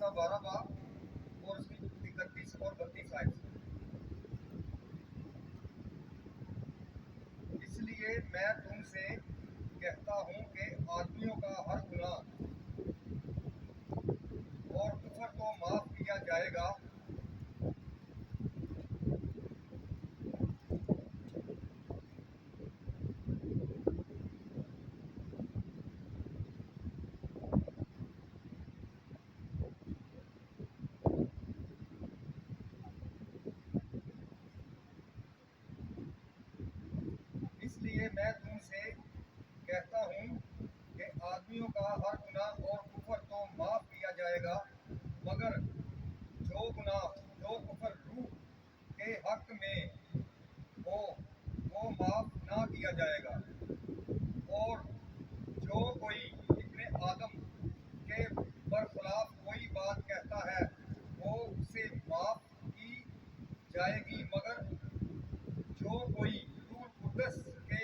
کا 12 बाब और उसकी 31 और 32 आयत। इसलिए मैं तुमसे कहता हूँ कि आदमियों का हर गुनाह और कुफर को माफ किया जाएगा, इसलिए मैं तुमसे कहता हूँ कि आदमियों का हर गुनाह और कुफर तो माफ किया जाएगा, मगर जो गुनाह जो कुफर रूह के हक में हो वो माफ ना किया जाएगा। और जो कोई इब्ने आदम के बरखिलाफ कोई बात कहता है वो उसे माफ की जाएगी, मगर जो कोई रूह कुद्दस के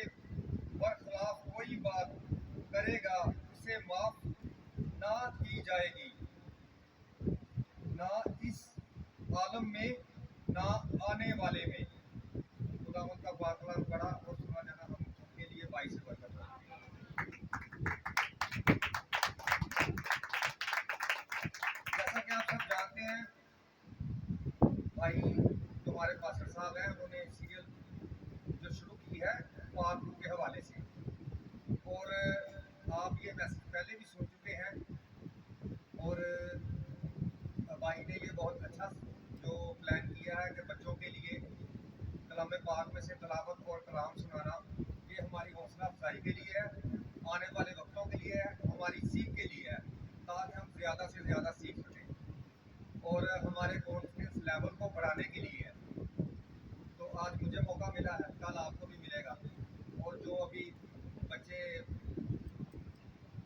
बरखिलाफ कोई बात करेगा उसे माफ ना की जाएगी, ना इस आलम में ना आने वाले में। खुदावंद का पाक कलाम पढ़ा और सुना जाना हम सबके लिए बाइस से बरकत हो। जैसा कि आप सब जानते हैं, भाई तुम्हारे पास्टर साहब हैं, उन्होंने सीरियल जो शुरू की है पाक रूह के हवाले से, और आप ये मैसेज पहले भी सुन चुके हैं। और भाई ने ये बहुत अच्छा जो प्लान किया है कि बच्चों के लिए कलाम पाक में से तलावत और कलाम सुनाना, ये हमारी हौसला अफजाई के लिए है, आने वाले वक्तों के लिए है, हमारी सीख के लिए है, ताकि हम ज़्यादा से ज़्यादा सीख सकें और हमारे कॉन्फिडेंस लेवल को बढ़ाने के लिए है। तो आज मुझे मौका मिला है, कल आपको भी मिलेगा। और जो अभी बच्चे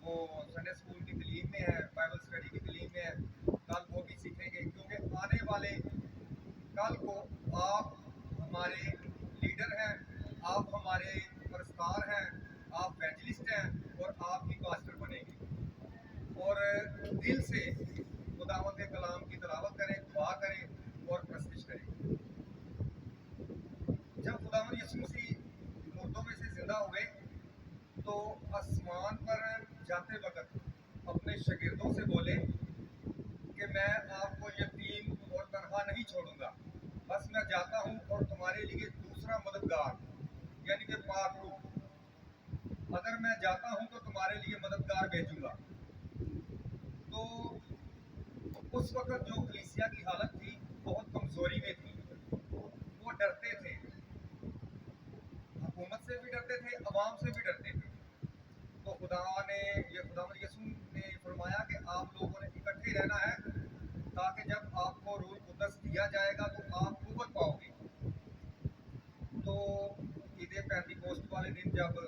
वो संडे स्कूल की तालीम में है, बाइबल स्टडी की तालीम में है, कल वो भी सीखेंगे, क्योंकि आने वाले कल को आप हमारे लीडर हैं, आप हमारे परस्तार हैं, आप एवेंजलिस्ट हैं और आप ही पास्टर बनेंगे। और दिल से खुदावंद के कलाम की तिलावत करें, दुआ करें और प्रस्तुत करें। जब खुदावंद यीशु मसीह मुर्दों में से जिंदा हुए तो आसमान पर जाते वक्त अपने शागिर्दों से बोले कि मैं आपको यतीम और तनहा नहीं छोड़ूंगा, बस मैं जाता हूँ और तुम्हारे लिए दूसरा मददगार यानी कि पाक रूह, अगर मैं जाता हूँ तो तुम्हारे लिए मददगार भेजूंगा। तो उस वक्त जो कलीसिया की हालत थी बहुत कमजोरी में थी, वो डरते थे, हुकूमत से भी डरते थे, अवाम से भी डरते थे। तो खुदावंद यीशु ने फरमाया कि आप लोगों ने इकट्ठे रहना है, ताकि जब आपको रूह कुद्दस दिया जाएगा तो आप कुव्वत पाओगे। तो ईद पेंतिकोस्त वाले दिन जब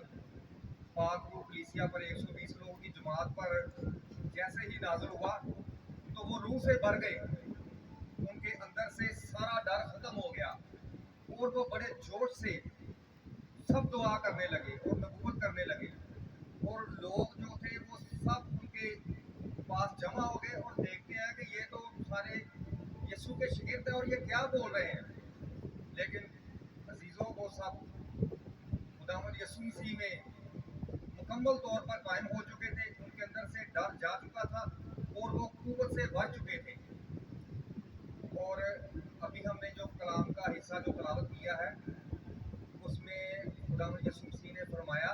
पाक रूह कलीसिया पर 120 लोगों की जमात पर जैसे ही नाज़िल हुआ तो वो रूह से भर गए, उनके अंदर से सारा डर खत्म हो गया और वो बड़े जोश से सब दुआ करने लगे और नबूवत करने लगे। और लोग जो थे वो सब उनके पास जमा हो गए और देखते हैं कि ये तो सारे यीशु के शागिर्द हैं और ये क्या बोल रहे हैं। लेकिन अजीजों, वो सब खुदावंद यीशु मसीह में मुकम्मल तौर पर कायम हो चुके थे, उनके अंदर से डर जा चुका था और वो कुव्वत से भर चुके थे। और अभी हमने जो कलाम का हिस्सा जो तलावत किया है उसमें खुदावंद यीशु मसीह ने फरमाया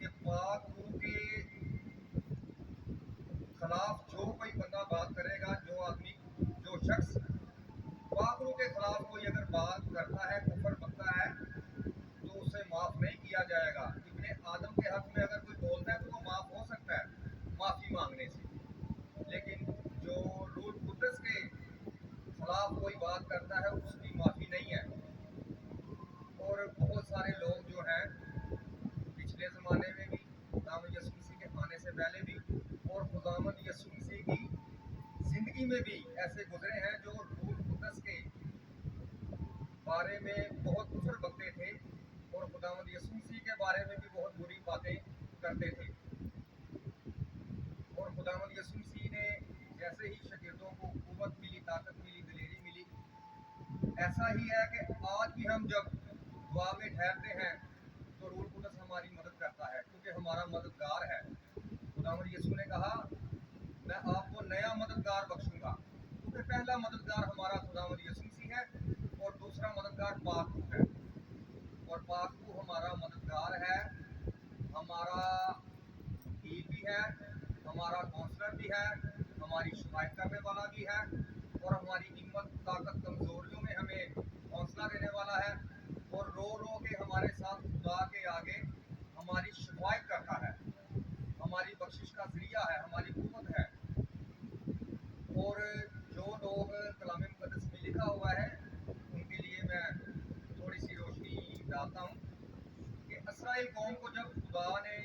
कि पाक रूह के खिलाफ जो कोई बंदा बात करेगा, जो आदमी जो शख्स पाक रूह के खिलाफ कोई अगर बात करता है, कुफर बनता है, तो उसे माफ नहीं किया जाएगा। इब्ने आदम के हक में अगर कोई बोलता है तो वो माफ हो सकता है माफी मांगने से, लेकिन जो रूह कुद्दस के खिलाफ कोई बात करता है उसकी माफी नहीं है। और बहुत सारे लोग जो हैं पिछले ज़माने में भी, खुदावंद यीशु मसीह के आने से पहले भी और खुदावंद यीशु मसीह की ज़िंदगी में भी ऐसे गुजरे हैं जो रूह कुद्दस के बारे में बहुत कुफर बकते थे और खुदावंद यीशु मसीह के बारे में भी बहुत बुरी बातें करते थे। और खुदावंद यीशु मसीह ने जैसे ही शागिर्दों ऐसा ही है कि आज भी हम जब दुआ में ठहरते हैं तो रूह कुदस हमारी मदद करता है, क्योंकि हमारा मददगार है। खुदावंद यीशु ने कहा, मैं आपको नया मददगार बख्शूंगा, क्योंकि पहला मददगार हमारा खुदावंद यीशु मसीह है और दूसरा मददगार पाक रूह है। और पाक रूह हमारा मददगार है, हमारा वकील भी है, हमारा काउंसलर भी है, हमारी शिकायत करने वाला भी है, और हमारी हिम्मत ताकत कमजोरियों में हमें हौसला देने वाला है, और रो रो के हमारे साथ खुदा के आगे हमारी शिकायत करता है, हमारी बख्शिश का जरिया है, हमारी कुव्वत है। और जो लोग कलाम मुकद्दस में लिखा हुआ है उनके लिए मैं थोड़ी सी रोशनी डालता हूँ कि इसराइल कौम को जब खुदा ने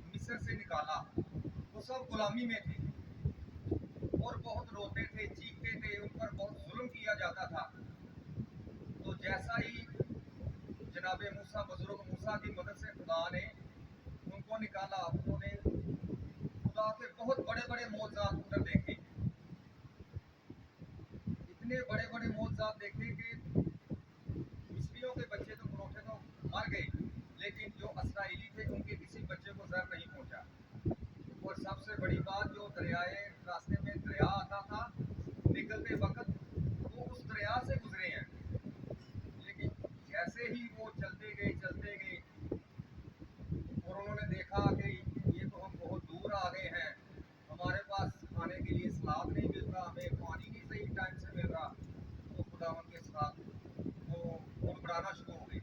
मिस्र से निकाला, वो सब गुलामी में थे और बहुत रोते थे, चीखते थे, उन पर बहुत जुल्म किया जाता था। तो जैसा ही जनाब मूसा, बुजुर्ग मूसा की मदद से खुदा ने उनको निकाला, उन्होंने खुदा के बहुत बड़े बड़े मौजज़ात उधर देखे, इतने बड़े बड़े मौजज़ात देखे कि मिस्रियों के बच्चे तो परोठे तो मर गए, लेकिन जो इसराइली थे उनके किसी बच्चे को जर नहीं पहुंचा। और सबसे बड़ी बात, जो दरियाए रास्ते में दरिया आता था निकलते वक्त, वो उस दरिया से गुजरे हैं, लेकिन जैसे ही वो चलते गए और उन्होंने देखा कि ये तो हम बहुत दूर आ गए हैं, हमारे पास खाने के लिए सलाद नहीं मिल रहा, हमें पानी नहीं सही टाइम से मिल रहा, तो खुदावन के साथ वो मुड़मुड़ाना शुरू हो गए।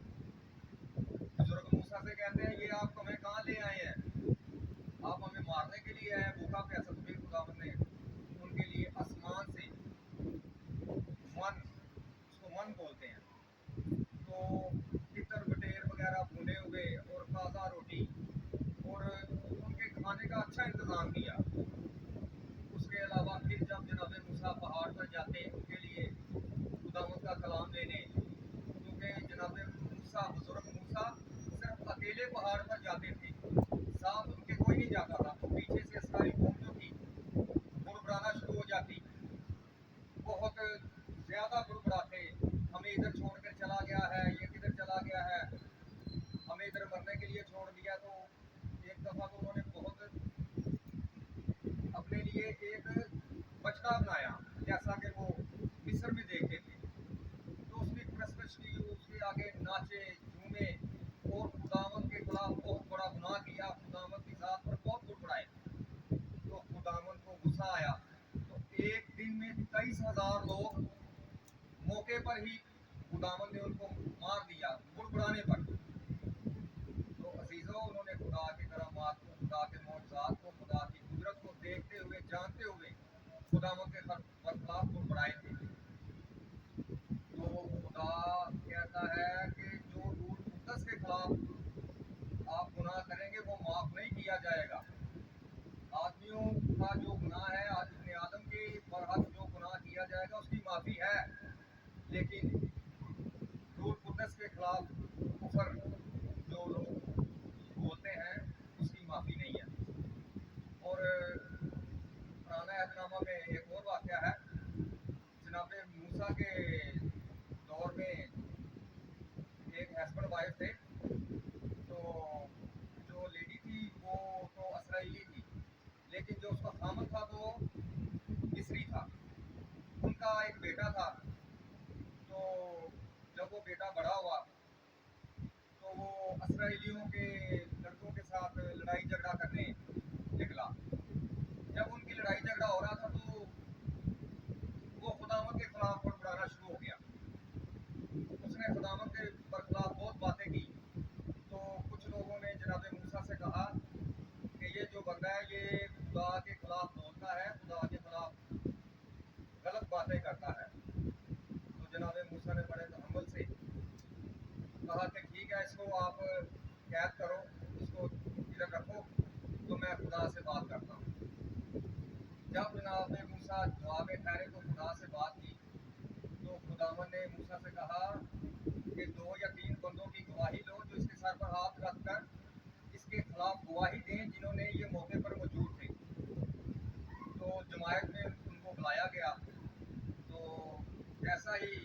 बुजुर्ग मूसा से कहते हैं, ये आप हमें कहाँ ले आए हैं, आप हमें मारने के लिए आए, भूखा प्यासा। तो फिर खुदावन ने उनके लिए आसमान से मन, उसको मन बोलते हैं, तो तितर बटेर वगैरह भुने हुए और ताज़ा रोटी और उनके खाने का अच्छा इंतज़ाम किया। उसके अलावा फिर जब जनाब मूसा पहाड़ पर जाते उनके लिए खुदावंद का कलाम लेने, क्योंकि जनाब मूसा, बुजुर्ग मूसा सिर्फ अकेले पहाड़ पर जाते थे, साथ उनके कोई नहीं जाता था, तो पीछे से इसराइल कौम जो थी बुड़बुड़ाना शुरू हो जाती, बहुत ज़्यादा बुड़बुड़ाते, हमें इधर छोड़कर चला गया है, ये किधर चला गया है, हमें इधर मरने के लिए छोड़ दिया। तो एक दफ़ा तो उन्होंने बहुत अपने लिए एक बचड़ा बनाया, जैसा कि वो मिस्र में देखते थे, तो उसकी परस्तिश की, उसके आगे नाचे झूमे और खुदावंद के खिलाफ बहुत बड़ा गुनाह किया, खुदावंद की ज़ात पर बहुत बुड़बुड़ाए। तो खुदावंद को गुस्सा आया, तो एक दिन में 23,000 लोग मौके पर ही खुदावंद ने उनको मार दिया बुड़बुड़ाने पर। तो अजीज़ों, उन्होंने खुदा के करामात को, खुदा के मौजज़ात को, खुदा की कुदरत को देखते हुए, जानते हुए खुदावंद के खिलाफ बुड़बुड़ाए थे। तो खुदा कहता है कि जो रूह कुद्दस के खिलाफ आप गुनाह करेंगे वो माफ़ नहीं किया जाएगा। आदमियों का जो गुनाह है, आज इब्ने आदम के बरहक जो गुनाह किया जाएगा उसकी माफ़ी है, लेकिन रूह कुद्दस के खिलाफ कुफर जो लोग बोलते हैं उसकी माफ़ी नहीं है। और पुराना अहदनामा में एक और वाक़या है, जनाब मूसा के दौर में एक हस्बैंड वाइफ थे, तो जो लेडी थी वो तो इसराइली थी, लेकिन जो उसका खामद था वो मिस्री था। उनका एक बेटा था, तो जब वो बेटा बड़ा हुआ तो वो इसराइलियों के लड़कों के साथ लड़ाई झगड़ा करने निकला। जब उनकी लड़ाई झगड़ा हो रहा था तो वो खुदावंद के खिलाफ बुड़बुड़ाना शुरू हो गया, उसने खुदावंद के खिलाफ बहुत बातें की। तो कुछ लोगों ने जनाब मूसा से कहा कि ये जो बंदा है ये खुदा के खिलाफ बोलता है, खुदा के खिलाफ गलत बातें करता है। तो जनाब मूसा ने बड़े तहम्मुल से कहा कि ठीक है, इसको आप कैद करो, इसको इधर रखो, तो मैं खुदा से बात करता हूँ। जब जनाब मूसा दुआ में ठहरे तो खुदा से बात की, तो खुदावन ने मूसा से कहा कि 2 या 3 बंदों की गवाही लो जो इसके सर पर हाथ रखकर इसके खिलाफ गवाही दें, जिन्होंने ये मौके पर मौजूद थे। तो जमायत में उनको बुलाया गया, तो जैसा ही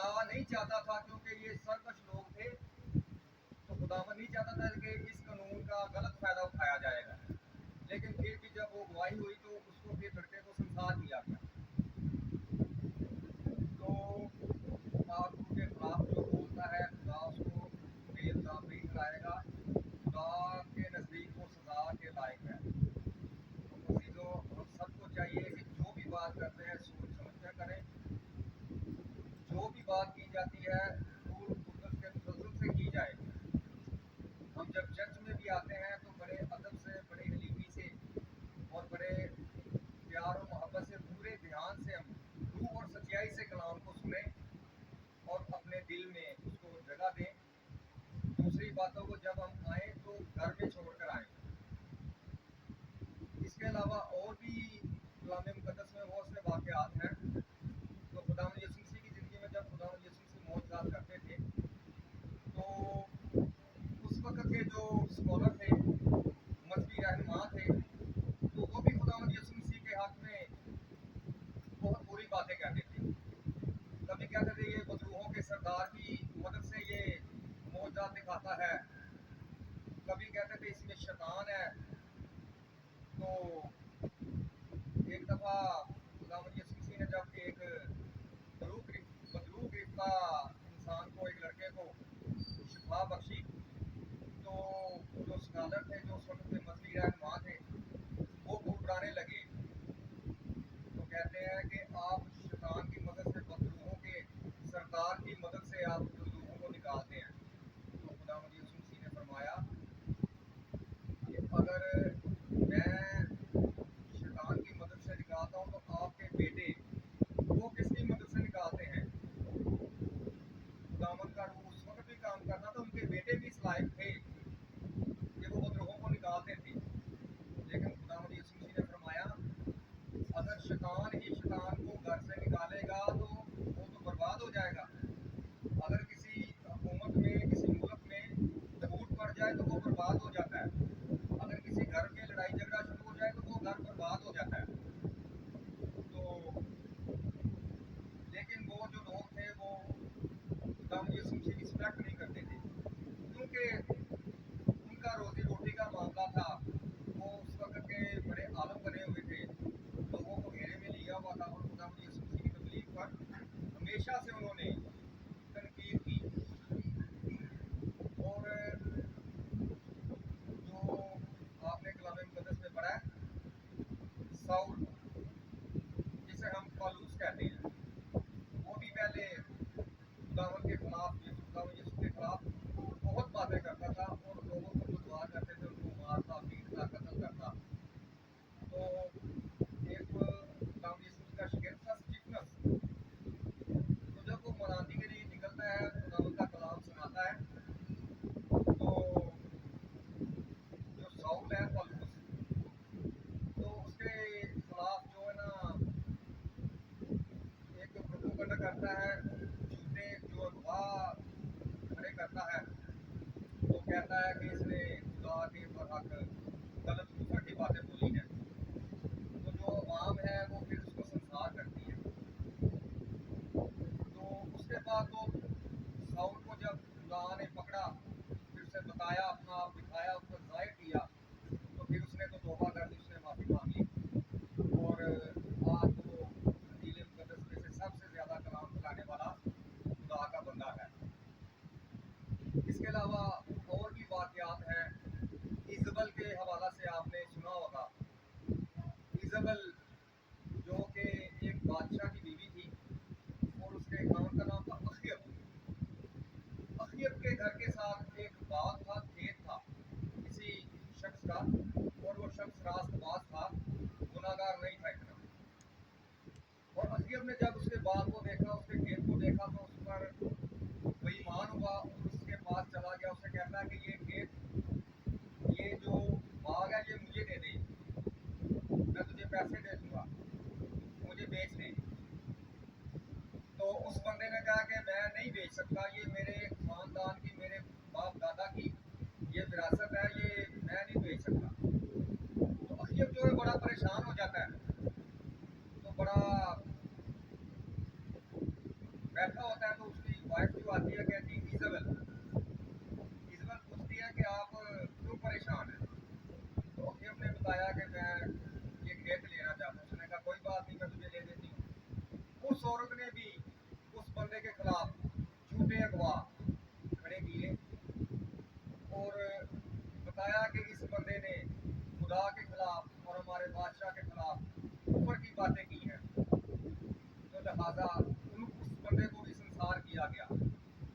खुदा नहीं चाहता था, क्योंकि ये सरकश लोग थे, तो खुदावन नहीं चाहता था कि इस कानून का गलत फायदा उठाया जाएगा। लेकिन फिर भी जब वो गवाही हुई तो उसको फिर लड़के को संसार दिया गया। तो आप के खिलाफ जो बोलता है, खुदा उसको बेइल्जाम नहीं ठहराएगा। खुदा के नज़दीक वो सजा के लायक है। तो अजीजों, हम सबको चाहिए कि जो भी बात करते हैं सोच समझ कर करें। जो भी बात की जाती है रूह कुद्दस के तसल्जुल से की जाए। हम जब चर्च में भी आते हैं तो बड़े अदब से, बड़े हलीमी से और बड़े प्यार और मोहब्बत से, पूरे ध्यान से हम रूह और सच्चाई से कलाम को सुने और अपने दिल में उसको जगह दें। दूसरी बातों को जब हम आए तो घर में छोड़ कर आएँ। इसके अलावा और भी कलाम मुक़द्दस में बहुत से वाक़यात हैं। तो खुदावंद यीशु मसीह की ज़िंदगी में जब खुदावंद यीशु मसीह मौजज़ात करते थे, तो उस वक़्त के जो स्कॉलर थे, मज़हबी रहनुमा थे, तो वो भी खुदावंद यीशु मसीह के हक़ में बहुत बुरी बातें कहते थे। कभी कहते थे ये बदरूहों के सरदार की मदद से ये मौजज़ात दिखाता है, कभी कहते थे इसमें शैतान है। तो एक दफ़ा खुदावंद यीशु मसीह ने जब एक बदरू गिरफ्ता इंसान को, एक लड़के को शिफा बख्शी, तो जो स्कॉलर थे, जो उस वक्त के मज़हबी रहनुमा थे, वो घबराने लगे। तो कहते हैं कि आप शैतान की मदद से, बदरूहों के सरदार की मदद से आप बदरूहों को निकालते हैं। तो खुदावंद यीशु मसीह ने फरमाया कि अगर मैं शैतान की मदद से निकालता हूँ तो आपके बेटे वो किसकी मदद से निकालते हैं? खुदावंद का रूह उस वक्त भी काम करना था, उनके बेटे भी इस लायक थे कि वो बदरूहों को निकालते थे। लेकिन खुदावंद यीशु मसीह ने फरमाया अगर शैतान ही शैतान को घर से निकालेगा तो वो तो बर्बाद हो जाएगा। अगर किसी हुकूमत में, किसी मुल्क में फूट पड़ जाए तो वो बर्बाद हो जाता है। अगर किसी घर में लड़ाई झगड़ा शुरू हो जाए तो वो घर बर्बाद हो जाता है। तो लेकिन वो जो लोग थे वो खुदावंद यीशु मसीह की रिस्पेक्ट नहीं करते थे, क्योंकि उनका रोजी रोटी का मामला था। वो उस वक्त के बड़े आलम बने हुए थे, लोगों को घेरे में लिया हुआ था और खुदावंद यीशु मसीह की तबलीग पर हमेशा से उन्होंने तनकीद की। और जो आपने कलाम मुक़द्दस में पढ़ा है, साउल जिसे हम पौलुस कहते हैं, वो भी पहले खुदावंद के खिलाफ, खुदावंद यीशु के खिलाफ बहुत बातें करता था और लोगों को जो दुआ करते थे उनको मारता, पीटता, कत्ल करता। तो एक खुदावंद यीशु का शागिर्द था स्तिफनस। तो जब वो मनांदी के लिए निकलता है, खुदावंद का कलाम सुनाता है, तो जो साउल है पौलुस, तो उसके खिलाफ जो है ना एक प्रोपोगंडा करता है, झूठे जो अफवाह खड़े करता है। तो कहता है कि इसने खुदा के बरहक गलत कुफर की बातें बोली हैं। तो जो अवाम है वो फिर उसको संसार करती है। तो उसके बाद तो साउल को जब खुदा ने पकड़ा, फिर उसे बताया, अपना आप दिखाया, उसको जाहिर किया, तो फिर उसने तो तौबा कर ली, उसने माफ़ी मांग ली और आज वो इंजील मुक़द्दस में से सबसे ज़्यादा कलाम फैलाने वाला खुदा का बंदा है। इसके अलावा और भी वाक़यात हैं। इज़बल के हवाला से आपने सुना होगा। इज़बल जो कि एक बादशाह की बीवी थी और उसके खानदान का नाम था अखयब। अखयब के घर के साथ एक बाग था, खेत था किसी शख्स का, और वो शख्स रास्तबाज था, गुनाहगार नहीं था इतना। और अखयब ने जब उसके बाग को देखा, उसके खेत को देखा, तो उस पर बेईमान हुआ और उसके पास चला गया। उसे कहता है कि ये खेत, ये जो बाग है, ये मुझे दे दे, मैं तुझे पैसे दे दूंगा, मुझे बेच दे। तो उस बंदे ने कहा कि मैं नहीं बेच सकता, ये मेरे खानदान की, मेरे बाप दादा की ये विरासत है, ये मैं नहीं बेच सकता। तो अखयब जो है बड़ा परेशान हो जाता है, तो बड़ा बैठा होता है, तो आती है, कहती है इजबल। इजबल पूछती है कि आप क्यों परेशान हैं। तो अखियम ने बताया कि मैं ये खेत लेना चाहता हूँ। उसने कहा कोई बात नहीं, मैं तुझे ले देती हूँ। उस औरत ने भी उस बंदे के खिलाफ झूठे अगवा खड़े किए और बताया कि इस बंदे ने खुदा के खिलाफ और हमारे बादशाह के खिलाफ ऊपर की बातें की हैं। तो लिहाजा उस बंदे को भी संसार किया गया,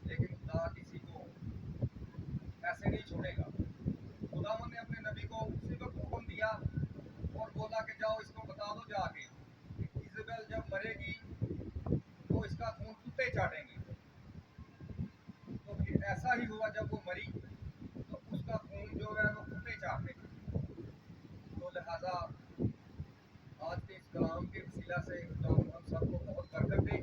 लेकिन खुदा किसी को ऐसे नहीं छोड़ेगा। खुदावन ने अपने नबी को उसी वक्त हुक्म दिया और बोला कि जाओ इसको बता दो जाके कि इजबेल जब मरेगी तो इसका खून कुत्ते चाटेंगे। तो फिर ऐसा ही हुआ, जब वो मरी तो उसका खून जो है वो कुत्ते चाटेंगे। तो लिहाजा आज के इस कलाम के वसीला से खुदा हम सबको बहुत बरकत दे